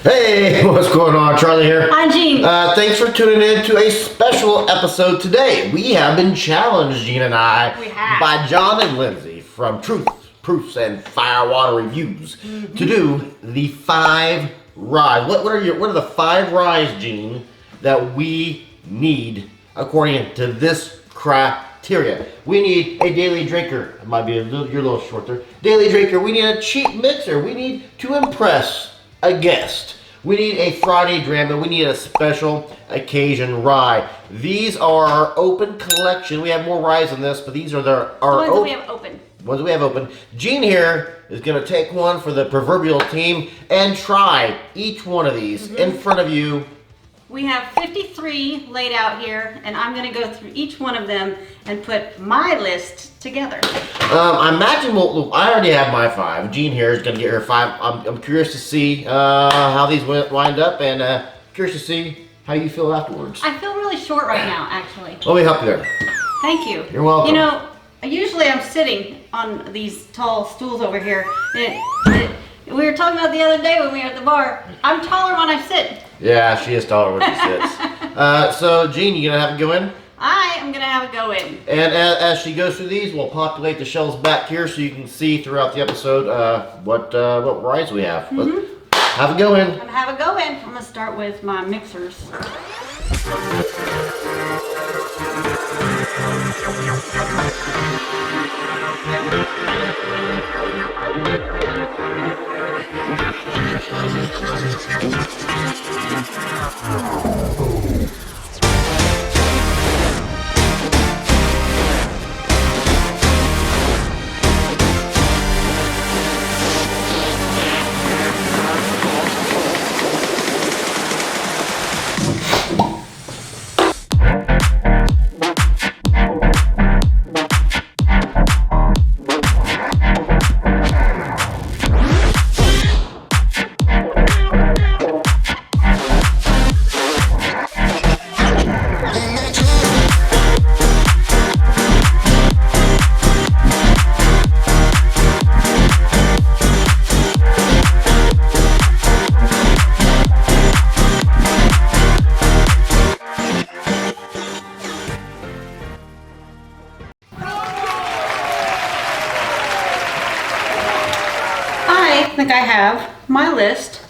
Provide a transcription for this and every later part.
Hey, what's going on? Charlie here. Hi, Gene. Thanks for tuning in to a special episode today. We have been challenged, Gene and I, by John and Lindsay from Truth, Proofs, and Firewater Reviews to do the 5 ryes. What are the 5 ryes, Gene, that we need according to this criteria? We need a daily drinker. It might be you're a little short there. Daily drinker. We need a cheap mixer. We need to impress a guest. We need a Friday Dram, and we need a special Occasion Rye. These are our open collection. We have more ryes than this, but these are our ones that we have open. Ones that we have open. Gene here is going to take one for the proverbial team and try each one of these in front of you. We have 53 laid out here, and I'm going to go through each one of them and put my list together. I imagine I already have my 5. Jean here is going to get her 5. I'm curious to see how these wind up, and curious to see how you feel afterwards. I feel really short right now, actually. Let me help you there. Thank you. You're welcome. You know, usually I'm sitting on these tall stools over here. We were talking about the other day when we were at the bar. I'm taller when I sit. Yeah, she is taller when she sits. So, Jean, you going to have it go in? I am going to have it go in. And as she goes through these, we'll populate the shelves back here so you can see throughout the episode what ryes we have. Have it go in. I'm going to have it go in. I'm going to start with my mixers. I think I have my list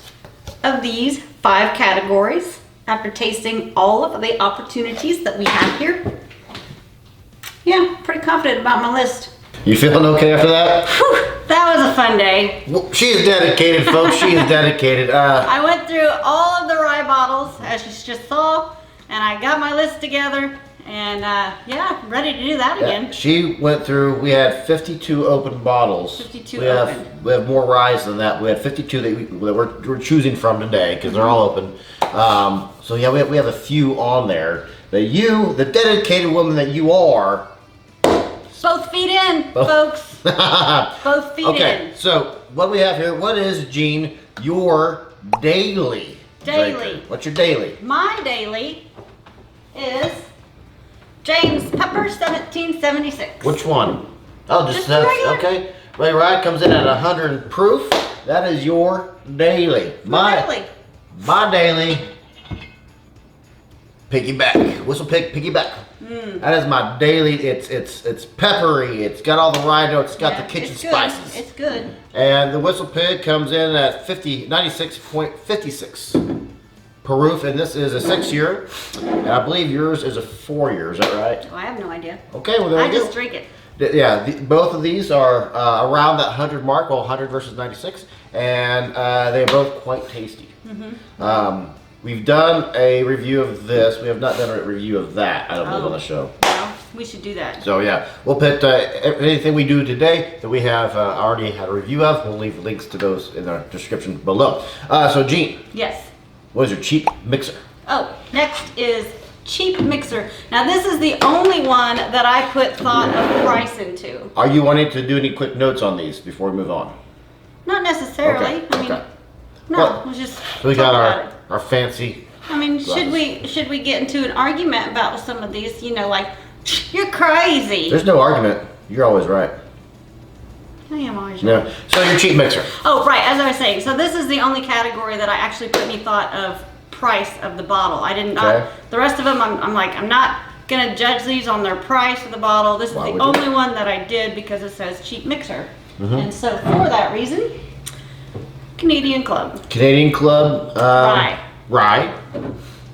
of these 5 categories after tasting all of the opportunities that we have here. Yeah, pretty confident about my list. You feeling okay after that? Whew, that was a fun day. Well, she is dedicated, folks. She is dedicated. I went through all of the rye bottles, as you just saw, and I got my list together. And yeah, ready to do that again. She went through, we had 52 open bottles. 52 we have more ryes than that. We had 52 that we're choosing from today because they're all open. So yeah, we have a few on there. That you, the dedicated woman that you are. Both feet in, folks. Both feet in. Okay, so what we have here, what is, Jean, your daily drinker? What's your daily? My daily is James Pepper 1776. Which one? Oh, just regular. okay. Rye Rye comes in at 100 proof. That is your daily. My daily. Piggyback. Whistle pig. Piggyback. That is my daily. It's peppery. It's got all the rye notes. It's got the kitchen spices. It's good. And the whistle pig comes in at 96.56 proof, and this is a 6-year, and I believe yours is a 4-year. Is that right? Oh, I have no idea. Okay, well there you go. I just drink it. Yeah, both of these are around that 100 mark, well 100 versus 96, and they're both quite tasty. We've done a review of this. We have not done a review of that, I don't believe, on the show. Well, we should do that. So yeah, we'll put anything we do today that we have already had a review of, we'll leave links to those in the description below. So Jean. Yes. What is your cheap mixer? Oh, next is cheap mixer. Now this is the only one that I put thought of price into. Are you wanting to do any quick notes on these before we move on? Not necessarily. Okay. I mean, no, well, we'll just so we talk got about our fancy. I mean, glasses. should we get into an argument about some of these? You know, like, you're crazy. There's no argument. You're always right. I am always wrong. No. So your cheap mixer. Oh, right. As I was saying, so this is the only category that I actually put me thought of price of the bottle. I didn't. Okay. The rest of them, I'm like, I'm not gonna judge these on their price of the bottle. This is the only one that I did because it says cheap mixer, and so for that reason, Canadian Club. Canadian Club. Rye. Rye.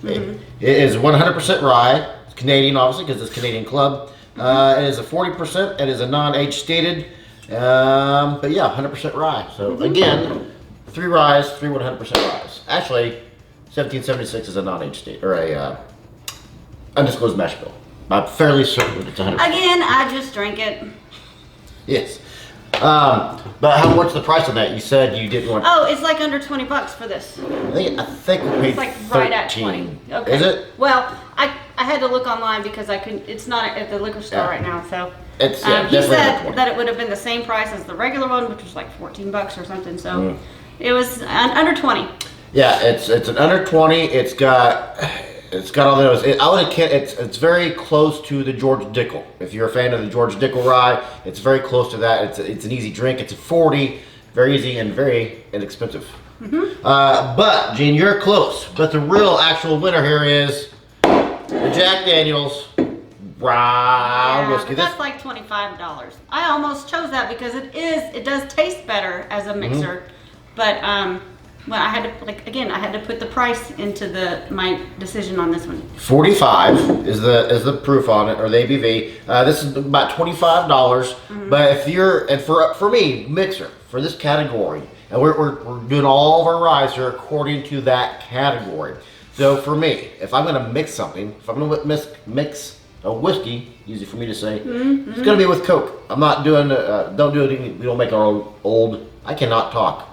It is 100% rye. It's Canadian, obviously, because it's Canadian Club. It is a 40%. It is a non-age stated. But yeah, 100% rye. So again, 3 ryes, 3 100% ryes. Actually, 1776 is a non-age state or a undisclosed mash bill. I'm fairly certain it's 100%. Again, I just drank it. Yes. But what's the price on that? You said you didn't want. Oh, it's like under $20 for this. I think we paid It's like 13. right at 20. Okay. Is it? Well, I had to look online because I couldn't. It's not at the liquor store right now, so. It's He definitely under said 20. that it would have been the same price as the regular one, which was like $14 or something. So it was under 20. Yeah, it's an under 20. It's got all those. It's very close to the George Dickel. If you're a fan of the George Dickel rye, it's very close to that. It's an easy drink. It's a 40, very easy and very inexpensive. But Gene, you're close. But the real actual winner here is the Jack Daniel's Rye Whiskey. That's like $25. I almost chose that because it does taste better as a mixer, but well, I had to put the price into my decision on this one. 45 is the proof on it, or the ABV. This is about $25. But if you're for me mixer for this category, and we're doing all of our ryes here according to that category. So for me, if I'm going to mix something, if I'm going to mix a whiskey, easy for me to say, it's going to be with Coke. I'm not doing, don't do it, we don't make our own old, I cannot talk.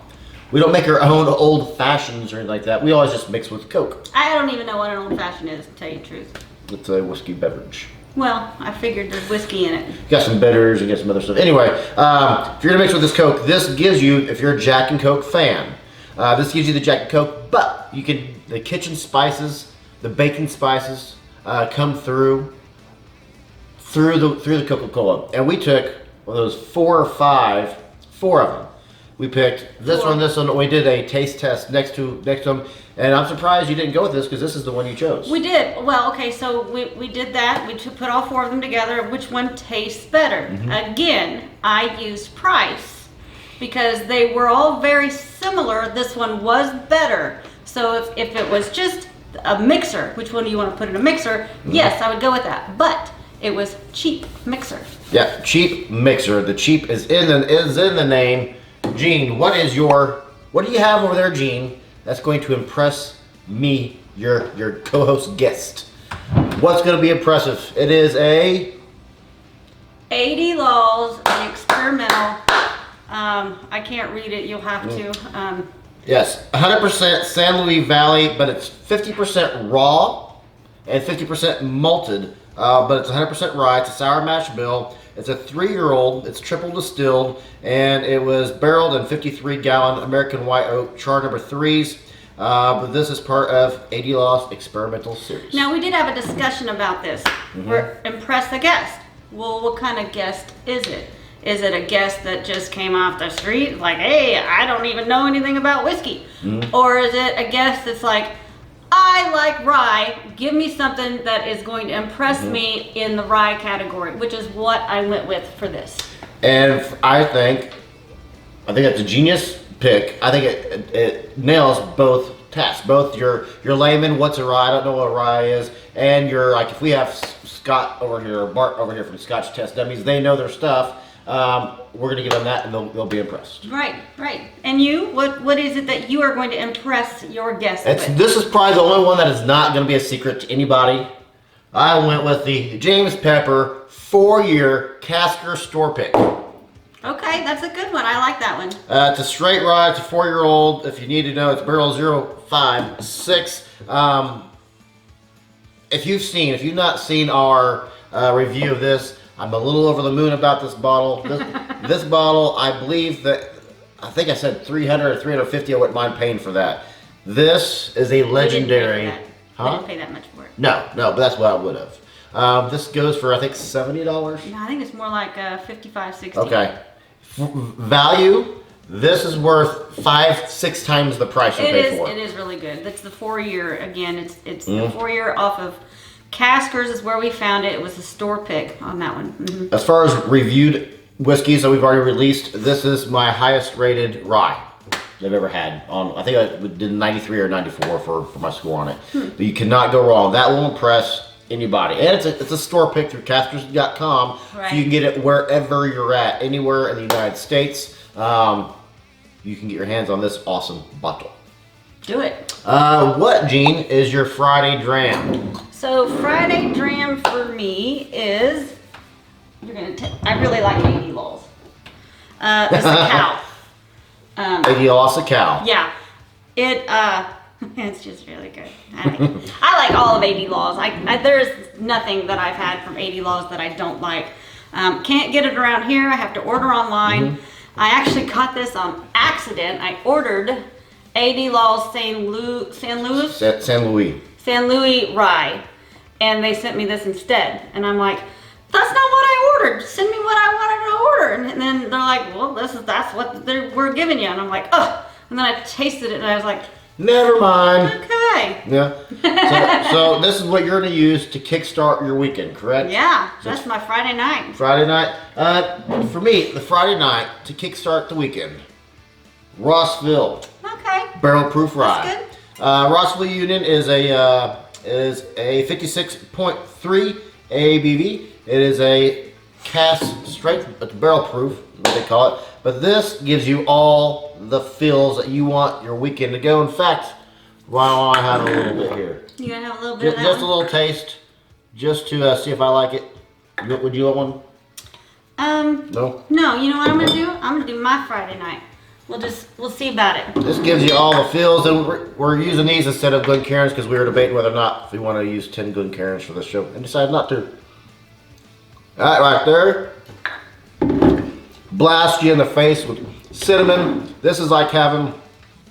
We don't make our own old fashions or anything like that. We always just mix with Coke. I don't even know what an old fashioned is, to tell you the truth. It's a whiskey beverage. Well, I figured there's whiskey in it. You got some bitters, you got some other stuff. Anyway, if you're going to mix with this Coke, this gives you, if you're a Jack and Coke fan, this gives you the Jack and Coke, but you can, the kitchen spices, the baking spices come through the Coca-Cola. And we took one of those 4 or 5, 4 of them. We picked this one, we did a taste test next to them, and I'm surprised you didn't go with this because this is the one you chose. We did. Well, okay, so we did that. We put all 4 of them together. Which one tastes better? Again, I used price because they were all very similar. This one was better. So if it was just a mixer, which one do you want to put in a mixer? Yes, I would go with that. But it was cheap mixer. Yeah, cheap mixer. The cheap is in the name. Gene, what do you have over there, Gene, that's going to impress me, your co-host guest? What's going to be impressive? It is a 80 Laws, an experimental. I can't read it. You'll have to. Yes, 100% San Luis Valley, but it's 50% raw and 50% malted. But it's 100% rye. It's a sour mash bill. It's a 3-year-old. It's triple distilled, and it was barreled in 53-gallon American white oak char number 3s. But this is part of 80 Law's experimental series. Now, we did have a discussion about this. We're impress the guest. Well, what kind of guest is it? Is it a guest that just came off the street, like, hey, I don't even know anything about whiskey? Or is it a guest that's like, I like rye, give me something that is going to impress me in the rye category, which is what I went with for this. And I think that's a genius pick. I think it nails both tests. Both your layman, what's a rye, I don't know what a rye is, and your, like, if we have Scott over here, or Bart over here from Scotch Test Dummies, they know their stuff. We're going to give them that and they'll be impressed. Right. And you, what is it that you are going to impress your guests with? This is probably the only one that is not going to be a secret to anybody. I went with the James Pepper 4-year Casker store pick. Okay, that's a good one. I like that one. It's a straight rye. It's a 4-year-old. If you need to know, it's barrel 056. If you've not seen our review of this, I'm a little over the moon about this bottle. This bottle, I think I said 300 or 350. I wouldn't mind paying for that. This is a legendary. I didn't pay that much for it. No, but that's what I would have. This goes for, I think, $70. No, I think it's more like 55, 60. Okay. value, this is worth 5-6 times the price you pay for it. It is really good. That's the 4-year. Again, it's the 4-year off of Caskers is where we found it. It was a store pick on that one. As far as reviewed whiskeys that we've already released, this is my highest rated rye I've ever had. I think I did 93 or 94 for my score on it. But you cannot go wrong. That will impress anybody. And it's a store pick through caskers.com. Right. So you can get it wherever you're at, anywhere in the United States. You can get your hands on this awesome bottle. Do it. What, Gene, is your Friday dram? So Friday dram for me is, I really like 80 Laws. It's a cow. 80 Laws a cow. Yeah. It's just really good. I like all of 80 Laws. There's nothing that I've had from 80 Laws that I don't like. Can't get it around here. I have to order online. I actually got this on accident. I ordered 80 Laws San Luis Rye, and they sent me this instead. And I'm like, that's not what I ordered. Send me what I wanted to order. And then they're like, well, that's what we're giving you. And I'm like, ugh. And then I tasted it, and I was like, never mind. Okay. Yeah. So this is what you're going to use to kickstart your weekend, correct? Yeah, so that's my Friday night. Friday night. For me, the Friday night to kickstart the weekend, Rossville. Okay. Barrel proof rye. That's good. Rossville Union is a 56.3 ABV. It is a cask strength, it's barrel proof, what they call it. But this gives you all the feels that you want your weekend to go. In fact, why don't I have a little bit here? You gonna have a little bit of that Just a little taste, just to see if I like it. Would you want one? No? No, you know what I'm gonna do? I'm gonna do my Friday night. We'll see about it. This gives you all the feels, and we're using these instead of Glencairns because we were debating whether or not if we want to use 10 Glencairns for this show, and decided not to. All right there. Blast you in the face with cinnamon. This is like having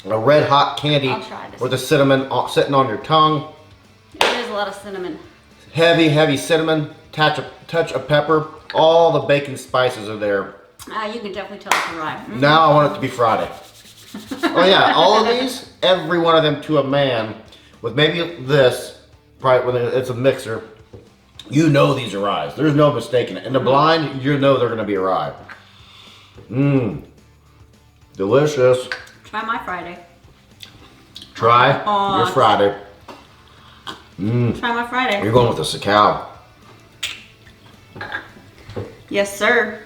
a red hot candy with the cinnamon sitting on your tongue. There's a lot of cinnamon. Heavy cinnamon, touch of pepper. All the baking spices are there. You can definitely tell it's a rye. Now I want it to be Friday. Oh yeah, all of these, every one of them to a man, with maybe this, probably when it's a mixer, you know these are ryes. There's no mistaking it. In the blind, you know they're going to be a rye. Delicious. Try my Friday. Try your Friday. Try my Friday. You're going with the Sacao. Yes, sir.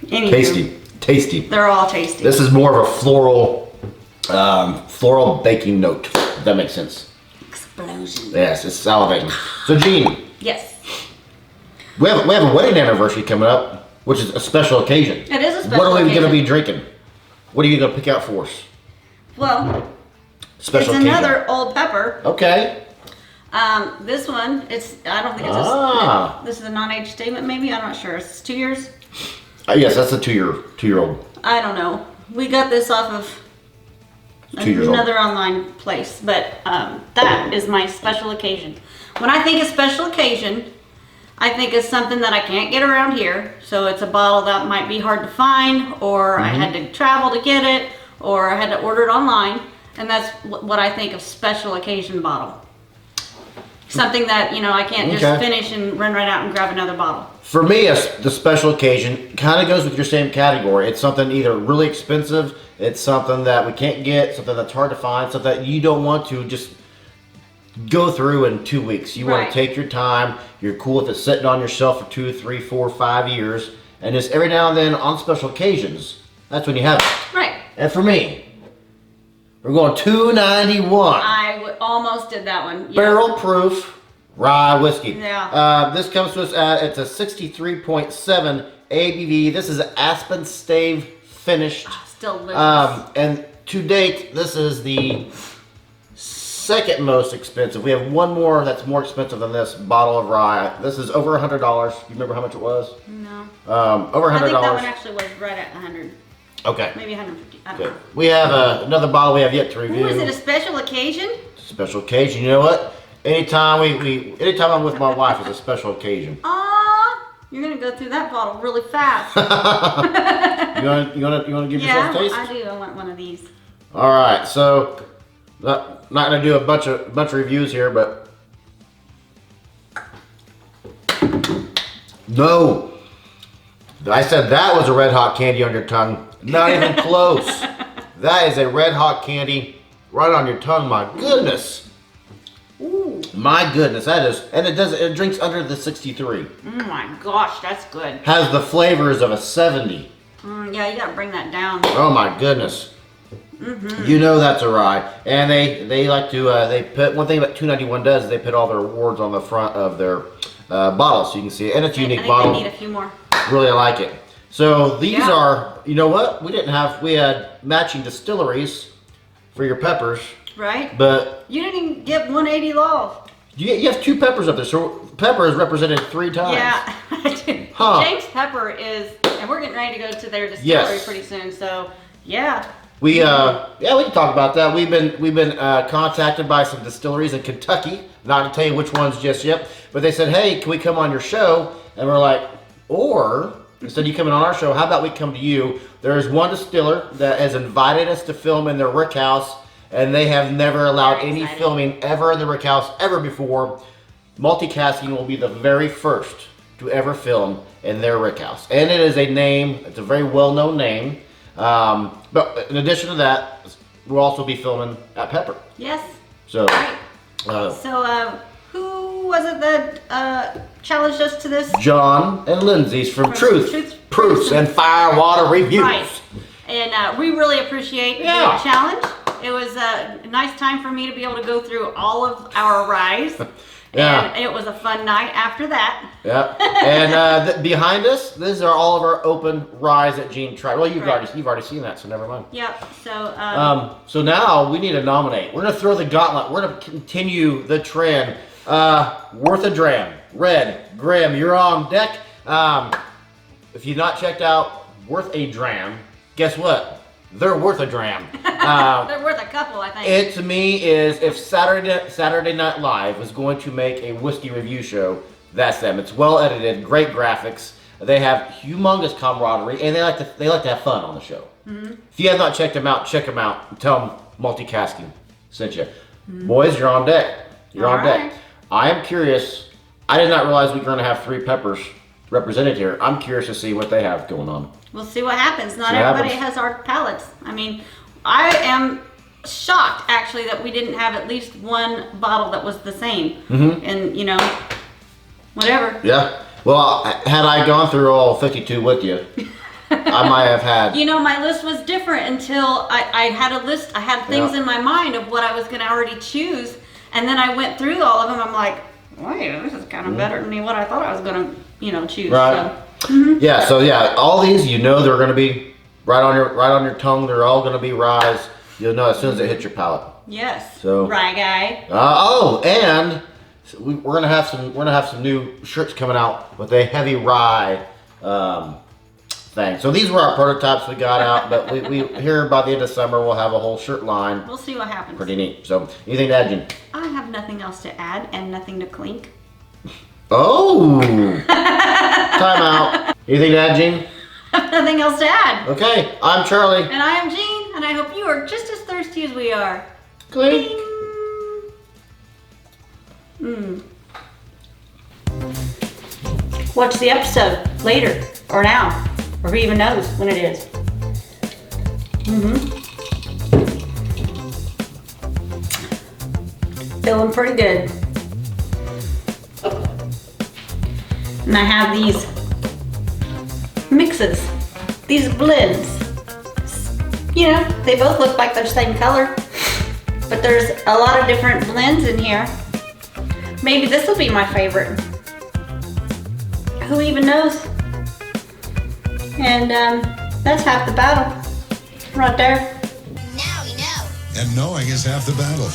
Anywho, Tasty. They're all tasty. This is more of a floral baking note. If that makes sense. Explosion. Yes, it's salivating. So, Gene. Yes. We have a wedding anniversary coming up, which is a special occasion. It is a special occasion. What are we going to be drinking? What are you going to pick out for us? Well, special it's occasion. another Old Pepper. Okay. This one, I don't think it's this is a non-age statement maybe, I'm not sure. It's 2 years? Yes, that's a two-year-old. I don't know. We got this off of 2 years old. another online place, but that is my special occasion. When I think of special occasion, I think of something that I can't get around here. So it's a bottle that might be hard to find, or I had to travel to get it, or I had to order it online. And that's what I think of special occasion bottle. Something that, I can't just finish and run right out and grab another bottle. For me, the special occasion kind of goes with your same category. It's something either really expensive, it's something that we can't get, something that's hard to find, something that you don't want to just go through in 2 weeks. You want to take your time. You're cool with it sitting on your shelf for 2, 3, 4, 5 years. And just every now and then on special occasions, that's when you have it. Right. And for me, we're going $2.91. I almost did that one. Yeah. Barrel proof rye whiskey. Yeah. This comes to us at, it's a 63.7 ABV. This is Aspen Stave finished. Still delicious. And to date, this is the second most expensive. We have one more that's more expensive than this bottle of rye. This is over $100. You remember how much it was? No. Over $100. I think that one actually was right at 100. Okay. Maybe 150. I don't Good. know. We have another bottle we have yet to review. Ooh, is it a special occasion? Special occasion. You know what? Anytime anytime I'm with my wife, it's a special occasion. Aww. You're gonna go through that bottle really fast. you wanna give yourself a taste? I do. I want one of these. All right, so not gonna do a bunch of reviews here, but no, I said that was a red hot candy on your tongue. Not even close. That is a red hot candy right on your tongue. My goodness. Ooh. My goodness, that is, and it drinks under the 63. Oh my gosh, that's good. Has the flavors of a 70. Yeah, you gotta bring that down. Oh my goodness. You know that's a rye, and they like to they put one thing that 291 does is they put all their awards on the front of their bottles so you can see it, and it's a unique bottle. I need a few more. Really like it. So these are, you know what? We had matching distilleries for your peppers. Right. But you didn't even get 180 Law. You have 2 peppers up there, so pepper is represented 3 times. Yeah. James Pepper is, and we're getting ready to go to their distillery pretty soon. So yeah. We can talk about that. We've been contacted by some distilleries in Kentucky. Not to tell you which ones just yet, but they said, hey, can we come on your show? And we're like, or instead of you coming on our show, how about we come to you? There is one distiller that has invited us to film in their rick house, and they have never allowed any filming ever in the rick house ever before. Multicasking will be the very first to ever film in their rick house, and it is a name. It's a very well-known name. But in addition to that, we'll also be filming at Pepper. Yes. So. Right. Who was it that challenged us to this? John and Lindsay's from Truth, Proofs, and Firewater Reviews. Right. And we really appreciate the challenge. It was a nice time for me to be able to go through all of our ryes. And it was a fun night after that. Yeah. And behind us, these are all of our open ryes that Gene tried. Well, you've already seen that, so never mind. Yep. So so now we need to nominate. We're gonna throw the gauntlet. We're gonna continue the trend. Worth a Dram, Red, Graham, you're on deck. If you've not checked out Worth a Dram, guess what? They're worth a dram. They're worth a couple, I think. It to me is, if Saturday Night Live was going to make a whiskey review show, that's them. It's well edited, great graphics. They have humongous camaraderie, and they like to have fun on the show. If you have not checked them out, check them out. And tell them Multicasking sent you. Boys, you're on deck. You're on deck. I am curious. I did not realize we were going to have 3 peppers represented here. I'm curious to see what they have going on. We'll see what happens. Not everybody has our palates. I mean, I am shocked actually that we didn't have at least one bottle that was the same. And you know, whatever. Yeah. Well, had I gone through all 52 with you, I might have had. You know, my list was different until I had a list. I had things in my mind of what I was going to already choose, and then I went through all of them. I'm like, wait, this is kind of better than what I thought I was going to, choose. Right. So. All these, they're going to be right on your tongue. They're all going to be ryes. You'll know as soon as it hits your palate. Yes. So rye guy. And we're gonna have some new shirts coming out with a heavy rye thing. So these were our prototypes we got out, but we here by the end of summer we'll have a whole shirt line. We'll see what happens. Pretty neat. So anything to add, Jen? I have nothing else to add and nothing to clink. Oh. Time out. Anything to add, Gene? Nothing else to add. Okay, I'm Charlie. And I am Gene, and I hope you are just as thirsty as we are. Clink. Watch the episode later, or now, or who even knows when it is. Feeling pretty good. And I have these mixes, these blends. They both look like they're the same color, but there's a lot of different blends in here. Maybe this will be my favorite. Who even knows? And that's half the battle right there. Now we know. And knowing is half the battle.